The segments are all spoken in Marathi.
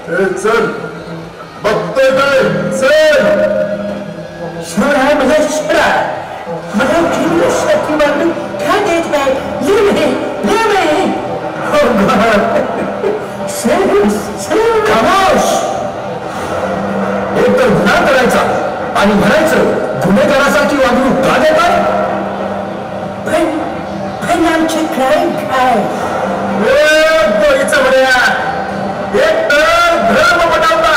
चल बघतोय काय चल सोडा मला सोडा मला किती मारून का देत नाही खामोश एक तर गुन्हा करायचा आणि म्हणायचं गुन्हेगारासारखी वागणूक का देताय पण आमचे क्राईम काय एक तर धर्म पटावता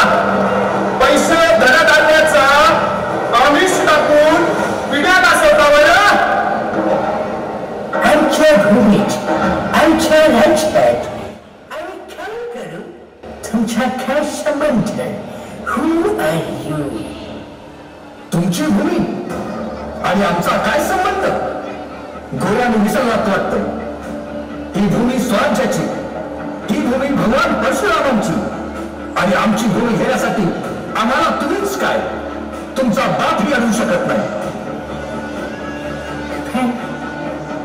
पैसे धनात आणण्याचा आमिष टाकून पिढ्या नाचवता बरं आमच्या भूमीत आमच्या राज्यात आम्ही काय करू तुमचा काय संबंध Who are you? तुमची भूमी आणि आमचा काय संबंध गोळ्याने विसरलात वाटतं ही भूमी स्वराज्याची ही भूमी भगवान परशुरामांची आणि आमची भूमी घेण्यासाठी आम्हाला तुम्हीच काय तुमचा बापही आणू शकत नाही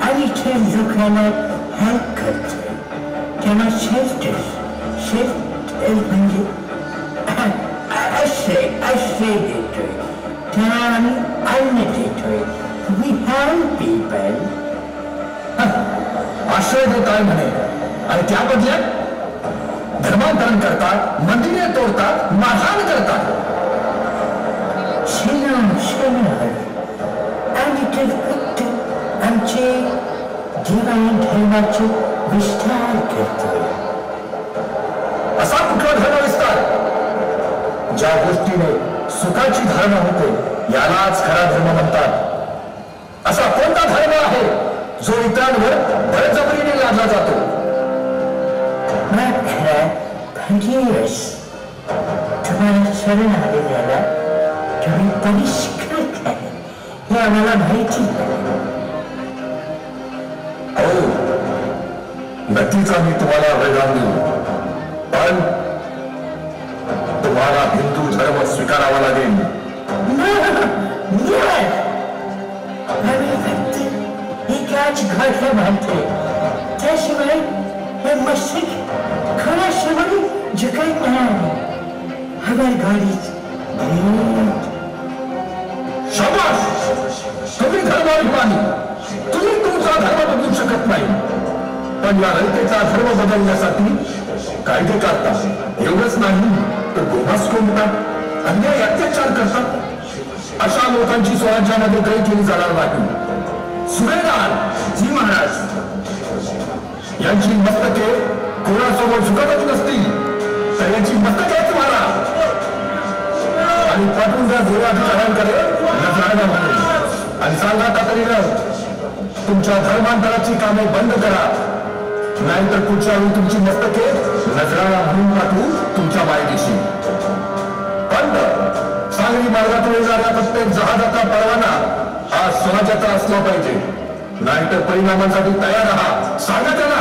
आणि ते लोकांना हेल्प करते त्यांना शेल्टर म्हणजे आश्रय देतोय त्यांना आम्ही अन्न देतोय We help people. आश्रय देताय म्हणे आणि त्या बदल्यात धर्मांतरण करतात मंदिरे तोडतात मारहाण करतात आणि ते फक्त आमचे जीवन धर्माचे विस्तार करतोय असा कुठला धर्म विस्तार ज्या गोष्टीने सुखाची धारणा होते यालाच खरा धर्म म्हणतात असा कोणता धर्म आहे जो इतरांवर बळजबरीने लादला जातो तुम्हाला शरण आलेल्याला तुम्ही परिष्कार करा हे आम्हाला माहिती हो नक्कीच आम्ही तुम्हाला वरदान देऊ पण तुम्हाला हिंदू धर्म स्वीकारावा लागेल आम्ही फक्त एकाच घाटला बांधते त्याशिवाय हे मस्तिक खऱ्याशिवाय झुकत नाही हमारी गाडीच शाबास तुम्ही धर्माभिमानी तुम्ही तुमचा धर्म बदलू शकत नाही पण या रयतेचा धर्म बदलण्यासाठी कायदे काढतात एवढंच नाही तर गोमास कोणतात अन्याय अत्याचार करतात अशा लोकांची स्वराज्यामध्ये काही केली जाणार नाही सुभेदार जी महाराज यांची मस्तके कोणासमोर झुकतच नसतील तर यांची मस्तकेच मारा आणि पाठवून त्या गोळ्याधिकाऱ्यांकडे नजराणा म्हणून आणि सांगा तातडीनं तुमच्या धर्मांतराची कामे बंद करा नाहीतर पुढच्या वेळी तुमची मस्तके नजराणा म्हणून पाठवू तुमच्या मायदेशी बंद सांगली मार्गातून येणाऱ्या प्रत्येक जहाजाचा परवाना हा स्वराज्याचा असला पाहिजे नाहीतर परिणामांसाठी तयार राहा सांगा त्यांना